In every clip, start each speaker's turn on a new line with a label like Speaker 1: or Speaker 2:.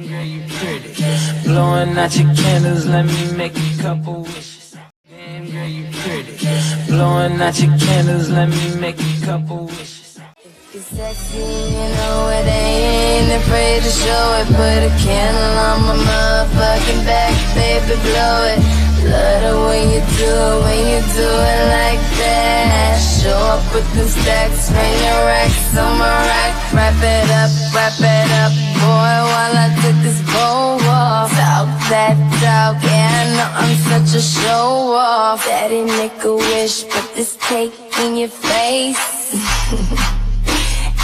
Speaker 1: Damn girl, you pretty. Blowing out your candles, let me make a couple wishes. Damn girl, you pretty. Blowing out your candles, let me make a couple wishes.
Speaker 2: You're sexy, you know it, ain't afraid to show it. Put a candle on my motherfucking back, baby, blow it. Love the way you do it like that. Show up with them stacks, bring your racks on my rack. Wrap it up, boy, while I took this bow off. Talk that talk, yeah, I know I'm such a show off. Daddy make a wish, put this cake in your face.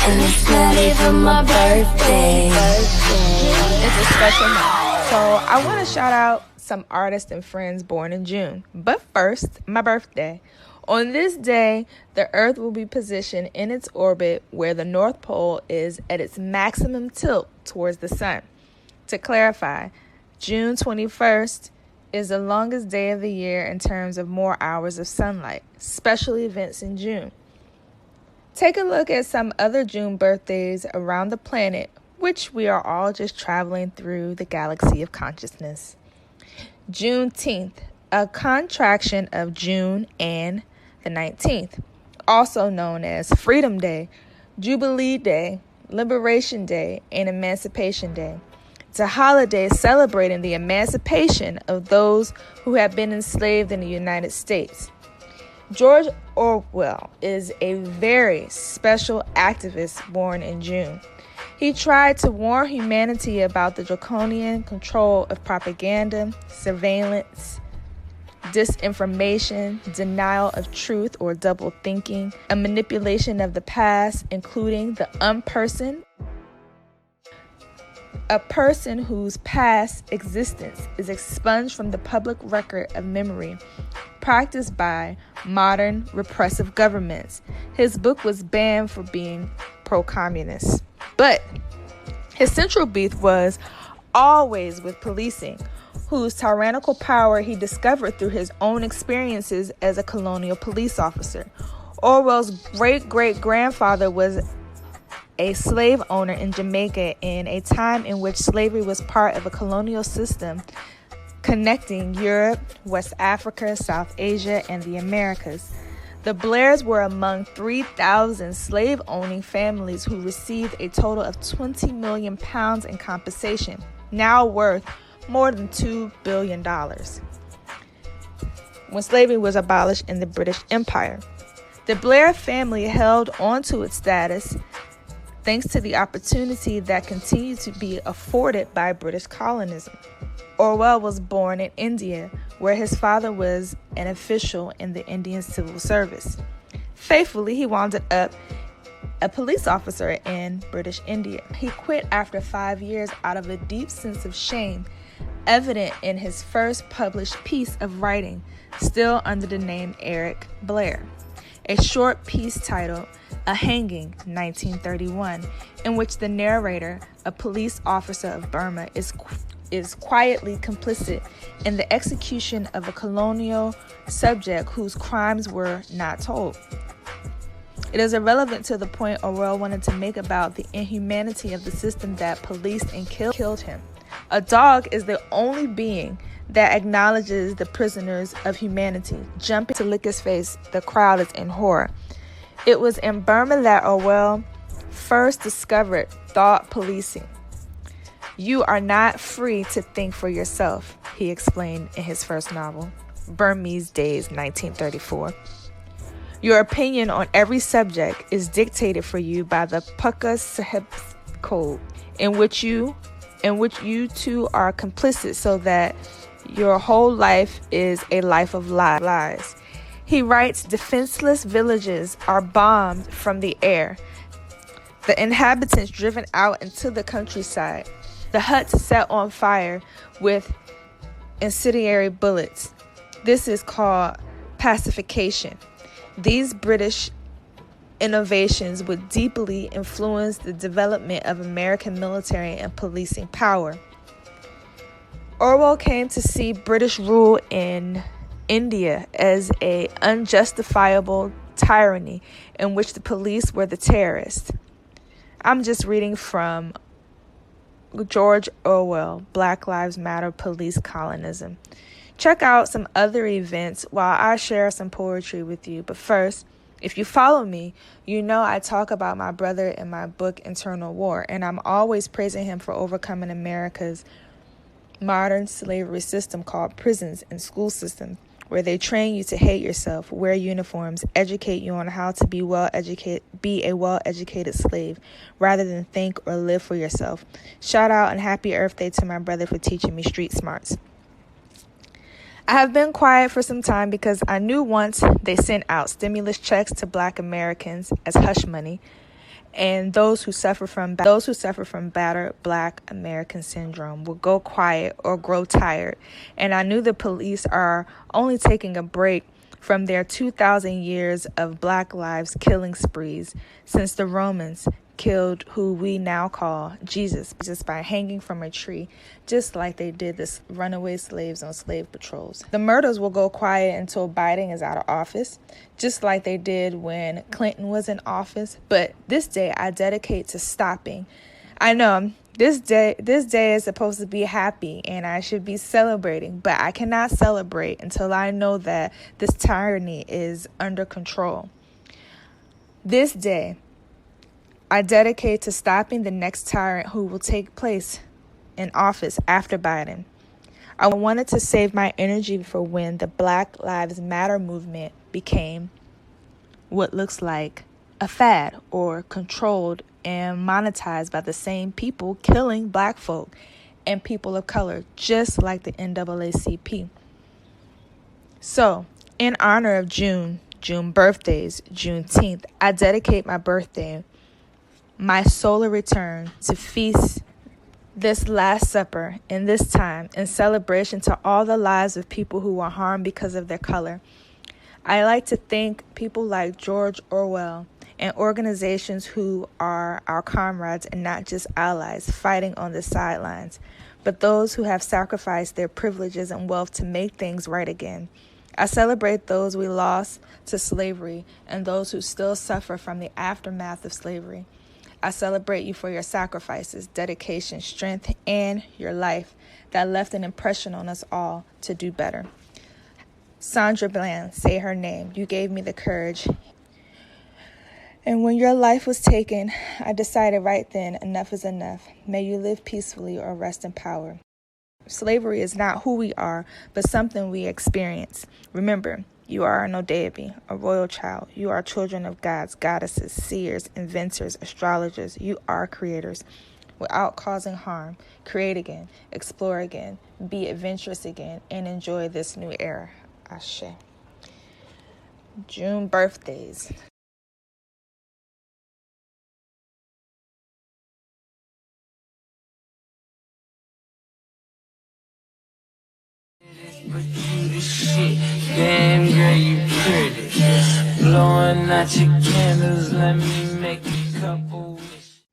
Speaker 2: And it's not even my birthday.
Speaker 3: It's a special month. So I want to shout out some artists and friends born in June. But first, my birthday. On this day, the Earth will be positioned in its orbit where the North Pole is at its maximum tilt towards the sun. To clarify, June 21st is the longest day of the year in terms of more hours of sunlight. Special events in June. Take a look at some other June birthdays around the planet, which we are all just traveling through the galaxy of consciousness. Juneteenth, a contraction of June and the 19th, also known as Freedom Day, Jubilee Day, Liberation Day, and Emancipation Day. It's a holiday celebrating the emancipation of those who have been enslaved in the United States. George Orwell is a very special activist born in June. He tried to warn humanity about the draconian control of propaganda, surveillance, disinformation, denial of truth or double thinking, a manipulation of the past, including the unperson. A person whose past existence is expunged from the public record of memory, practiced by modern repressive governments. His book was banned for being pro-communist. But his central beef was always with policing, whose tyrannical power he discovered through his own experiences as a colonial police officer. Orwell's great-great-grandfather was a slave owner in Jamaica in a time in which slavery was part of a colonial system connecting Europe, West Africa, South Asia, and the Americas. The Blairs were among 3,000 slave-owning families who received a total of 20 million pounds in compensation, now worth more than $2 billion, when slavery was abolished in the British Empire. The Blair family held on to its status thanks to the opportunity that continued to be afforded by British colonialism. Orwell was born in India, where his father was an official in the Indian Civil Service. Faithfully, he wound up a police officer in British India. He quit after 5 years out of a deep sense of shame, evident in his first published piece of writing, still under the name Eric Blair. A short piece titled A Hanging, 1931, in which the narrator, a police officer of Burma, is quietly complicit in the execution of a colonial subject whose crimes were not told. It is irrelevant to the point Orwell wanted to make about the inhumanity of the system that policed and killed him. A dog is the only being that acknowledges the prisoners of humanity. Jumping to lick his face, the crowd is in horror. It was in Burma that Orwell first discovered thought policing. You are not free to think for yourself, he explained in his first novel, Burmese Days, 1934. Your opinion on every subject is dictated for you by the Pukka Sahib's code, in which you too are complicit, so that your whole life is a life of lies. He writes, defenseless villages are bombed from the air, the inhabitants driven out into the countryside, the huts set on fire with incendiary bullets. This is called pacification. These British innovations would deeply influence the development of American military and policing power. Orwell came to see British rule in India as an unjustifiable tyranny in which the police were the terrorists. I'm just reading from George Orwell, Black Lives Matter, Police Colonism. Check out some other events while I share some poetry with you. But first, if you follow me, you know I talk about my brother in my book, Internal War, and I'm always praising him for overcoming America's modern slavery system called prisons and school systems, where they train you to hate yourself, wear uniforms, educate you on how to be a well-educated slave, rather than think or live for yourself. Shout out and happy Earth Day to my brother for teaching me street smarts. I have been quiet for some time because I knew once they sent out stimulus checks to Black Americans as hush money, and those who suffer from battered Black American syndrome will go quiet or grow tired. And I knew the police are only taking a break from their 2,000 years of Black lives killing sprees since the Romans killed who we now call Jesus just by hanging from a tree, just like they did the runaway slaves on slave patrols. The murders will go quiet until Biden is out of office, just like they did when Clinton was in office. But this day I dedicate to stopping. I know this day is supposed to be happy and I should be celebrating, but I cannot celebrate until I know that this tyranny is under control. This day I dedicate to stopping the next tyrant who will take place in office after Biden. I wanted to save my energy for when the Black Lives Matter movement became what looks like a fad, or controlled and monetized by the same people killing Black folk and people of color, just like the NAACP. So, in honor of June birthdays, Juneteenth, I dedicate my birthday, my solar return, to feast this Last Supper in this time in celebration to all the lives of people who were harmed because of their color. I like to thank people like George Orwell and organizations who are our comrades and not just allies fighting on the sidelines, but those who have sacrificed their privileges and wealth to make things right again. I celebrate those we lost to slavery and those who still suffer from the aftermath of slavery. I celebrate you for your sacrifices, dedication, strength, and your life that left an impression on us all to do better. Sandra Bland, say her name. You gave me the courage. And when your life was taken, I decided right then, enough is enough. May you live peacefully or rest in power. Slavery is not who we are, but something we experience. Remember, you are an Odeabi, a royal child. You are children of gods, goddesses, seers, inventors, astrologers. You are creators. Without causing harm, create again, explore again, be adventurous again, and enjoy this new era. Ashe. June birthdays.
Speaker 1: But you the shit, damn girl, you pretty. Blowing out your candles, let me make a couple wishes.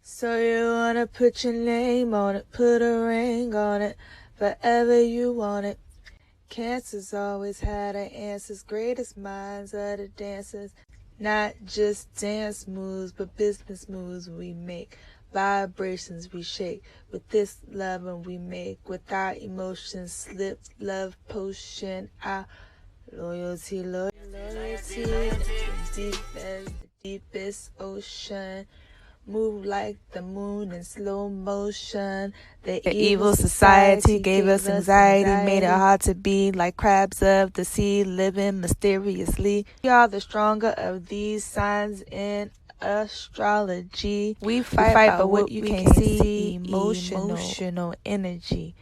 Speaker 3: So you wanna put your name on it, put a ring on it, forever you want it. Cancers always had the answers, greatest minds are the dancers. Not just dance moves, but business moves we make. Vibrations we shake with this love and we make with our emotions slip love potion our loyalty deep as the deepest ocean, move like the moon in slow motion. The evil society gave us anxiety, made it hard to be like crabs of the sea, living mysteriously. We are the stronger of these signs in astrology. We fight by what you can't see. Emotional energy,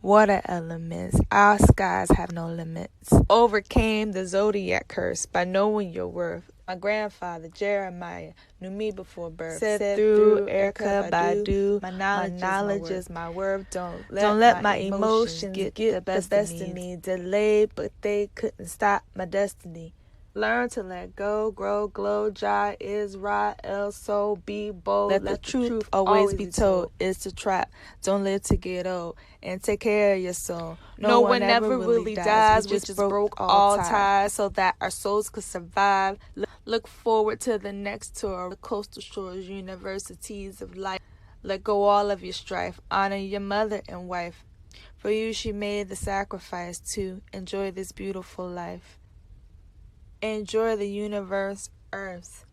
Speaker 3: water elements. Our skies have no limits. Overcame the zodiac curse by knowing your worth. My grandfather Jeremiah knew me before birth. Said through Erica Badu, my knowledge is my worth. Don't let my emotions get the best of me. Delayed, but they couldn't stop my destiny. Learn to let go, grow, glow, Jah is Ra, El Soul, be bold. Let the truth always be told. It's a trap. Don't live to get old. And take care of your soul. No one ever really dies. We just broke all ties so that our souls could survive. Look forward to the next tour. The coastal shores, universities of life. Let go all of your strife. Honor your mother and wife. For you she made the sacrifice to enjoy this beautiful life. Enjoy the universe, earth,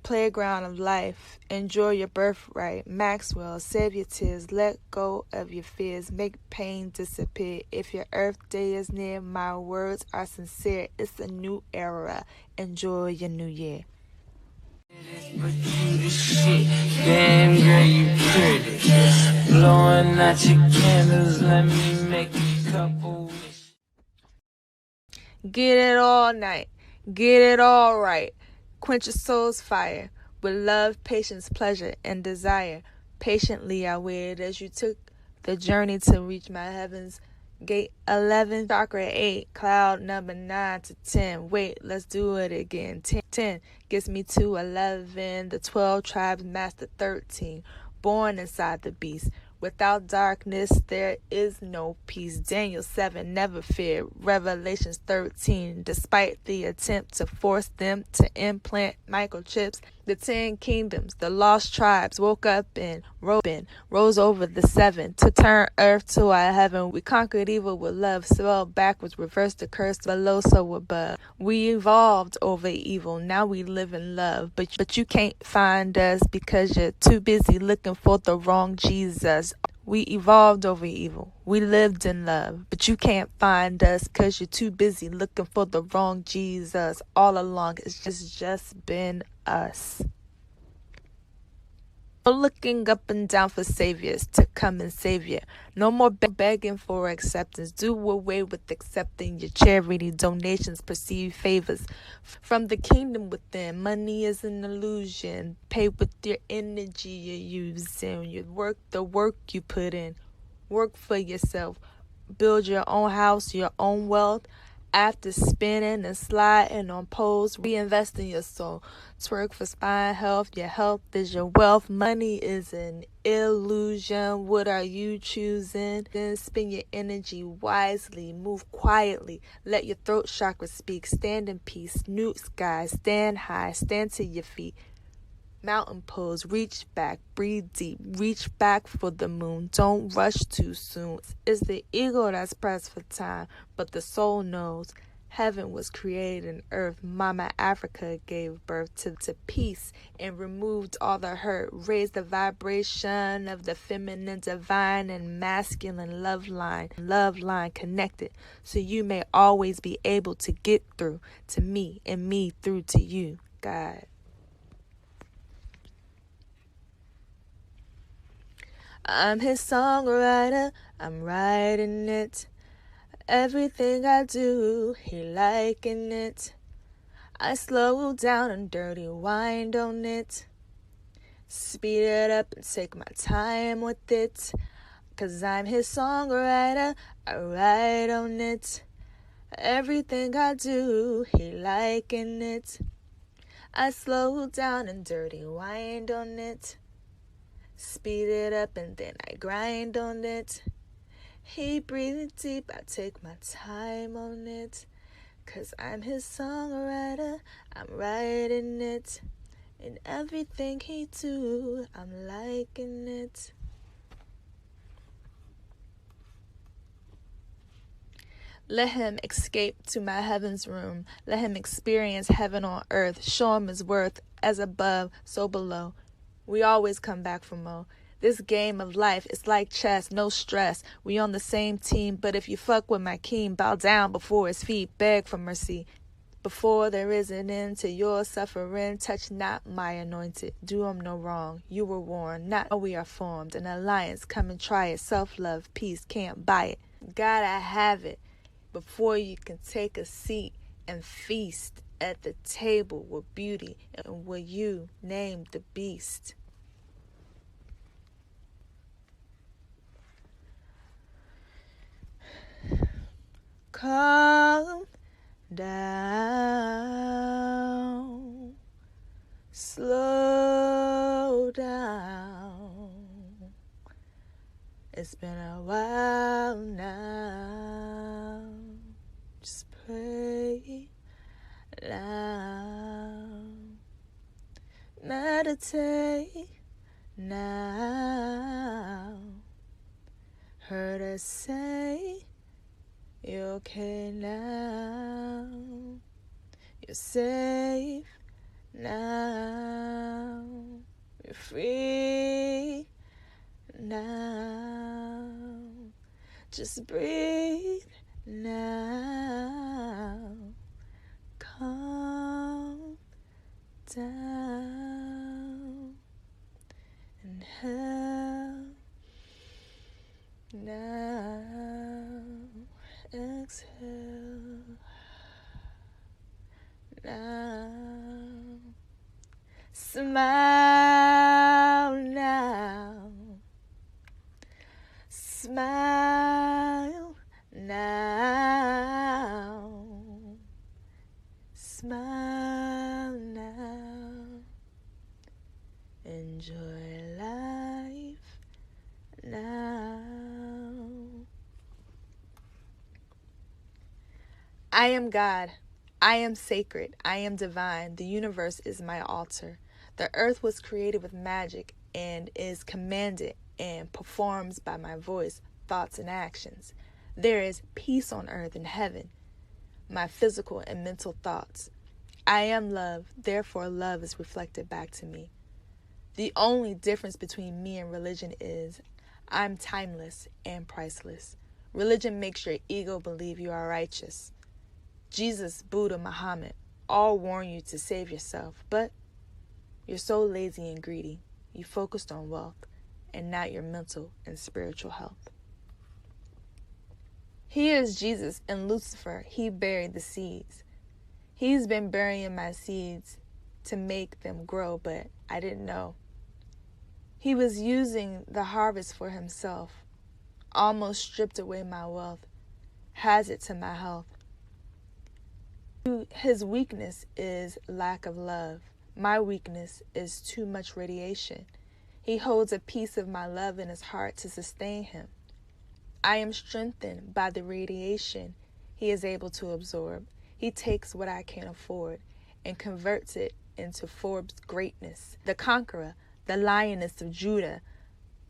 Speaker 3: playground of life. Enjoy your birthright. Maxwell, save your tears. Let go of your fears. Make pain disappear. If your earth day is near, my words are sincere. It's a new era. Enjoy your new year.
Speaker 1: But you the shit, damn girl, you pretty. Blowing out your candles, let me make a couple wishes.
Speaker 3: Get it all night. Get it all right. Quench your soul's fire with love, patience, pleasure, and desire. Patiently I waited as you took the journey to reach my heavens. Gate 11, chakra 8, cloud number 9 to 10. Wait, let's do it again. 10 gets me to 11. The 12 tribes master 13. Born inside the beast. Without darkness, there is no peace. Daniel 7, never fear. Revelations 13, despite the attempt to force them to implant microchips, the 10 kingdoms, the lost tribes woke up and rose over the 7 to turn earth to our heaven. We conquered evil with love, spelled backwards, reversed the curse below, so above. We evolved over evil, now we live in love. But you can't find us because you're too busy looking for the wrong Jesus. We evolved over evil. We lived in love. But you can't find us because you're too busy looking for the wrong Jesus. All along, it's just been us. No looking up and down for saviors to come and save you. No more begging for acceptance. Do away with accepting your charity donations, perceived favors from the kingdom within. Money is an illusion. Pay with your energy you're using. You work the work you put in. Work for yourself. Build your own house, your own wealth. After spinning and sliding on poles, reinvest in your soul. Twerk for spine health. Your health is your wealth. Money is an illusion. What are you choosing? Then spend your energy wisely. Move quietly. Let your throat chakra speak. Stand in peace. New skies. Stand high. Stand to your feet. Mountain pose, reach back, breathe deep, reach back for the moon. Don't rush too soon. It's the ego that's pressed for time, but the soul knows heaven was created in earth. Mama Africa gave birth to peace and removed all the hurt, raised the vibration of the feminine, divine, and masculine love line connected, so you may always be able to get through to me and me through to you, God. I'm his songwriter, I'm writing it. Everything I do, he liking it. I slow down and dirty wind on it. Speed it up and take my time with it. 'Cause I'm his songwriter, I write on it. Everything I do, he liking it. I slow down and dirty wind on it. Speed it up and then I grind on it. He breathing deep, I take my time on it. 'Cause I'm his songwriter, I'm writing it. And everything he do, I'm liking it. Let him escape to my heaven's room. Let him experience heaven on earth. Show him his worth, as above, so below. We always come back for more. This game of life is like chess, no stress. We on the same team, but if you fuck with my king, bow down before his feet, beg for mercy. Before there is an end to your suffering, touch not my anointed. Do him no wrong. You were warned, not we are formed. An alliance, come and try it. Self-love, peace, can't buy it. Gotta have it before you can take a seat and feast at the table with beauty and what you named the beast. Calm down, slow down. It's been a while now. Just pray now. Meditate now. Heard her say, you're okay now. You're safe now. You're free now. Just breathe now. Calm down. Inhale now. Exhale now. Smile now. Smile now. Smile now. Enjoy life now. I am God. I am sacred. I am divine. The universe is my altar. The earth was created with magic and is commanded and performs by my voice, thoughts, and actions. There is peace on earth and heaven, my physical and mental thoughts. I am love, therefore love is reflected back to me. The only difference between me and religion is I'm timeless and priceless. Religion makes your ego believe you are righteous. Jesus, Buddha, Muhammad all warn you to save yourself, but you're so lazy and greedy. You focused on wealth and not your mental and spiritual health. He is Jesus, and Lucifer, he buried the seeds. He's been burying my seeds to make them grow, but I didn't know. He was using the harvest for himself, almost stripped away my wealth, has it to my health. His weakness is lack of love. My weakness is too much radiation. He holds a piece of my love in his heart to sustain him. I am strengthened by the radiation he is able to absorb. He takes what I can't afford and converts it into Forbes' greatness. The conqueror, the lioness of Judah.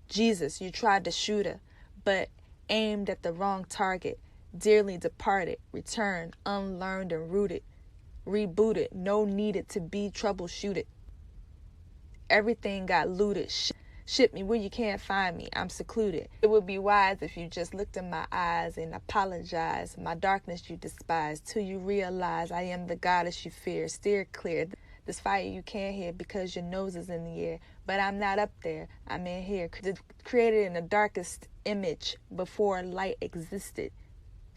Speaker 3: Jesus, you tried to shoot her, but aimed at the wrong target. Dearly departed, returned, unlearned and rooted, rebooted, no needed to be troubleshooted. Everything got looted, ship me where you can't find me, I'm secluded. It would be wise if you just looked in my eyes and apologized. My darkness you despise, till you realize I am the goddess you fear. Steer clear, this fire you can't hear because your nose is in the air. But I'm not up there, I'm in here, created in the darkest image before light existed.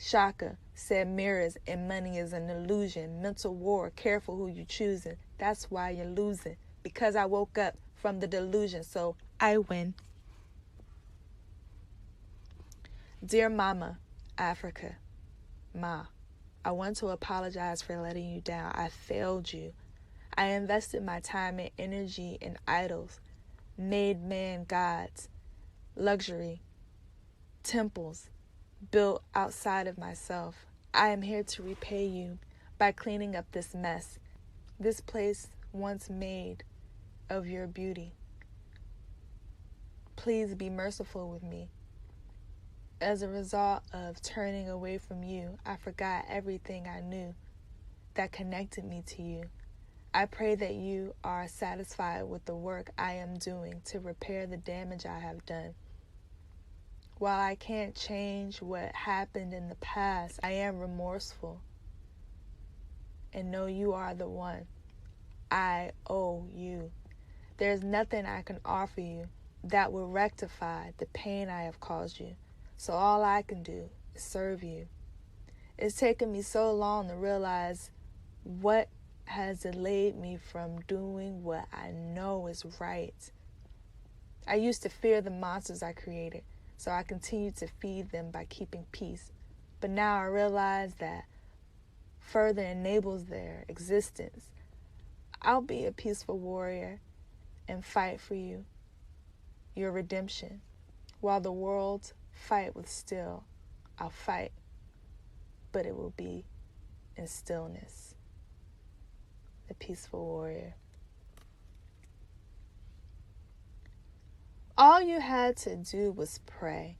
Speaker 3: Shaka said mirrors and money is an illusion. Mental war, careful who you choosing. That's why you're losing. Because I woke up from the delusion, so I win. Dear Mama, Africa, Ma, I want to apologize for letting you down. I failed you. I invested my time and energy in idols, made man gods, luxury, temples, built outside of myself. I am here to repay you by cleaning up this mess, this place once made of your beauty. Please be merciful with me. As a result of turning away from you, I forgot everything I knew that connected me to you. I pray that you are satisfied with the work I am doing to repair the damage I have done. While I can't change what happened in the past, I am remorseful and know you are the one. I owe you. There's nothing I can offer you that will rectify the pain I have caused you. So all I can do is serve you. It's taken me so long to realize what has delayed me from doing what I know is right. I used to fear the monsters I created, so I continued to feed them by keeping peace. But now I realize that further enables their existence. I'll be a peaceful warrior and fight for you, your redemption. While the world fight with steel, I'll fight, but it will be in stillness. The peaceful warrior. All you had to do was pray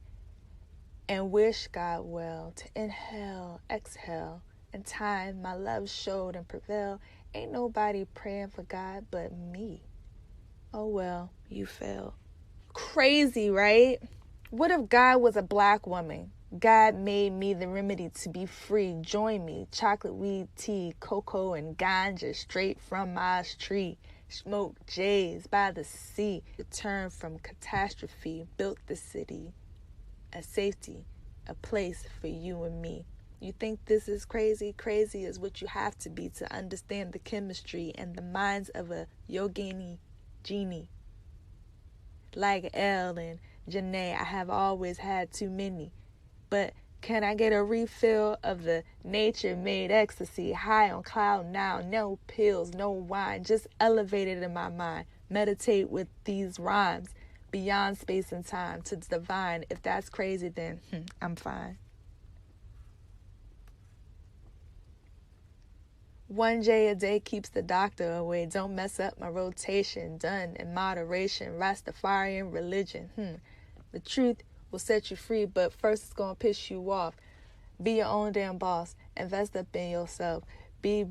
Speaker 3: and wish God well, to inhale, exhale, and time my love showed and prevailed. Ain't nobody praying for God but me. Oh well, you failed. Crazy, right? What if God was a black woman? God made me the remedy to be free. Join me. Chocolate, weed, tea, cocoa, and ganja straight from my tree. Smoke J's by the sea. Returned from catastrophe. Built the city. A safety. A place for you and me. You think this is crazy? Crazy is what you have to be to understand the chemistry and the minds of a yogini genie. Like Elle and Janae, I have always had too many. But can I get a refill of the nature-made ecstasy? High on cloud now, no pills, no wine, just elevated in my mind. Meditate with these rhymes, beyond space and time, to the divine. If that's crazy, then I'm fine. 1 J a day keeps the doctor away. Don't mess up my rotation. Done in moderation. Rastafarian religion. The truth will set you free, but first it's gonna piss you off. Be your own damn boss. Invest up in yourself. Be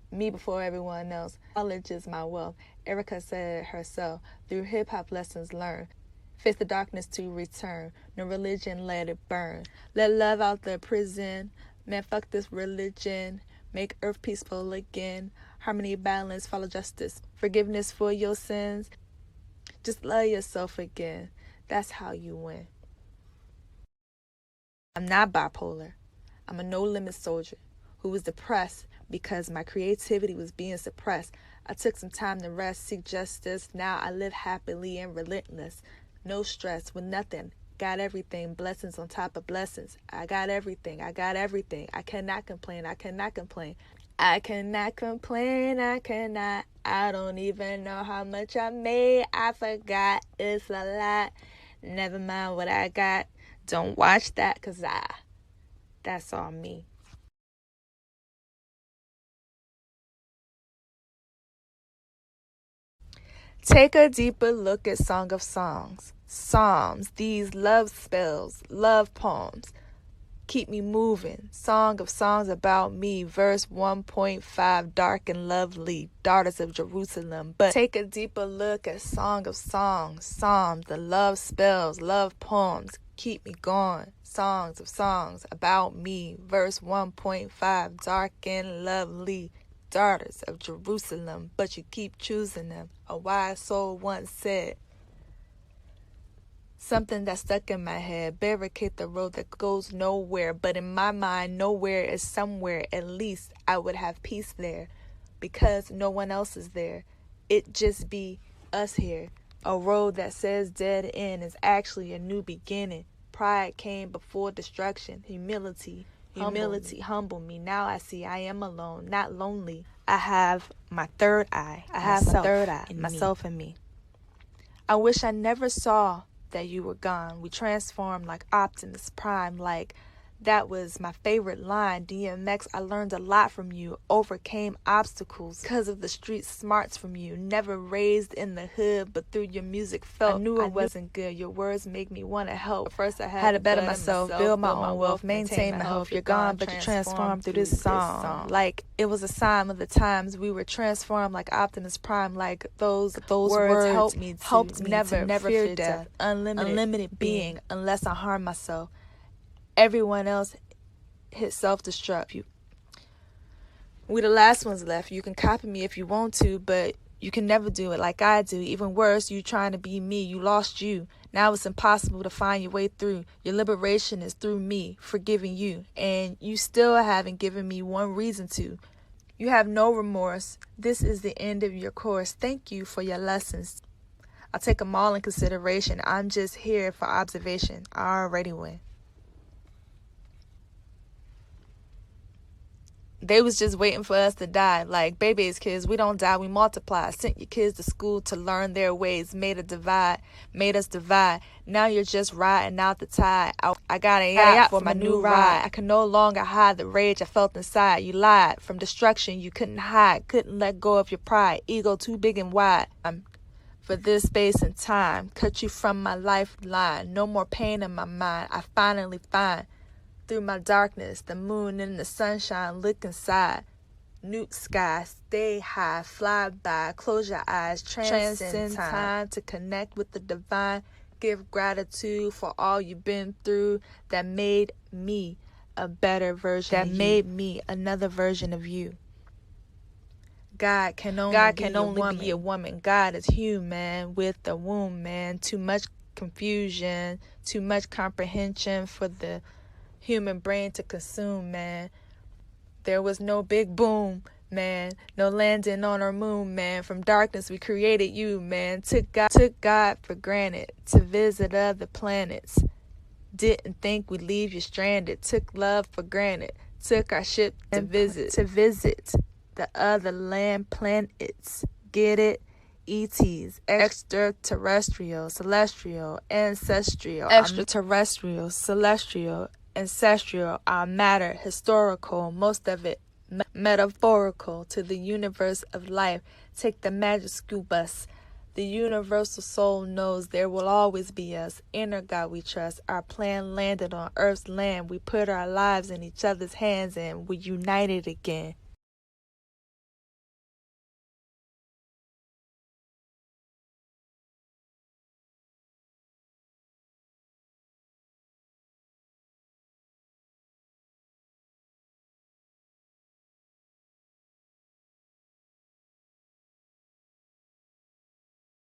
Speaker 3: me before everyone else. Knowledge is my wealth. Erica said it herself. Through hip-hop lessons learned. Face the darkness to return. No religion, let it burn. Let love out the prison. Man, fuck this religion. Make earth peaceful again. Harmony, balance, follow justice. Forgiveness for your sins. Just love yourself again. That's how you win. I'm not bipolar. I'm a no-limit soldier who was depressed because my creativity was being suppressed. I took some time to rest, seek justice. Now I live happily and relentless. No stress with nothing. Got everything. Blessings on top of blessings. I got everything. I got everything. I cannot complain. I cannot complain. I cannot complain. I cannot. I don't even know how much I made. I forgot. It's a lot. Never mind what I got. Don't watch that, cause that's all me. Take a deeper look at Song of Songs. Psalms, these love spells, love poems. Keep me moving. Song of Songs about me. Verse 1.5, dark and lovely, daughters of Jerusalem. But take a deeper look at Song of Songs. Psalms, the love spells, love poems. Keep me going. Songs of Songs about me. Verse 1.5, dark and lovely, daughters of Jerusalem. But you keep choosing them. A wise soul once said. Something that stuck in my head. Barricade the road that goes nowhere. But in my mind, nowhere is somewhere. At least I would have peace there. Because no one else is there. It just be us here. A road that says dead end is actually a new beginning. Pride came before destruction. Humility humble me. Now I see I am alone, not lonely. I have my third eye. I have my third eye, myself and me. I wish I never saw that you were gone. We transformed like Optimus Prime, like that was my favorite line. DMX, I learned a lot from you. Overcame obstacles because of the street smarts from you. Never raised in the hood, but through your music felt. I knew it wasn't good. Your words make me want to help. But first I had to better myself, build my own wealth, maintain my health. You're gone, but you transformed through this song. Like it was a sign of the times we were transformed like Optimus Prime. Like those words helped me to never fear death. Unlimited being unless I harm myself. Everyone else hit self-destruct. We the last ones left. You can copy me if you want to, but you can never do it like I do. Even worse, you trying to be me. You lost you. Now it's impossible to find your way through. Your liberation is through me, forgiving you. And you still haven't given me one reason to. You have no remorse. This is the end of your course. Thank you for your lessons. I'll take them all in consideration. I'm just here for observation. I already win. They was just waiting for us to die. Like, baby's kids, we don't die, we multiply. Sent your kids to school to learn their ways. Made us divide. Now you're just riding out the tide. I got a yacht for my new ride. I can no longer hide the rage I felt inside. You lied. From destruction you couldn't hide. Couldn't let go of your pride. Ego too big and wide. for this space and time. Cut you from my lifeline. No more pain in my mind. I finally find through my darkness the moon and the sunshine. Look inside. Nuke sky, stay high, fly by, close your eyes, transcend time to connect with the divine. Give gratitude for all you've been through that made me a better version that made me another version of you. God can only be a woman. God is human with a womb, man. Too much confusion, too much comprehension for the human brain to consume, man. There was no big boom, man. No landing on our moon, man. From darkness we created you, man. Took God for granted to visit other planets. Didn't think we'd leave you stranded. Took love for granted. Took our ship to visit the other land planets. Get it? ETs, extraterrestrial, celestial, ancestral, extraterrestrial, celestial, ancestral, our matter, historical, most of it metaphorical to the universe of life. Take the magic school bus. The universal soul knows there will always be us. Inner God we trust. Our plan landed on Earth's land. We put our lives in each other's hands and we united again.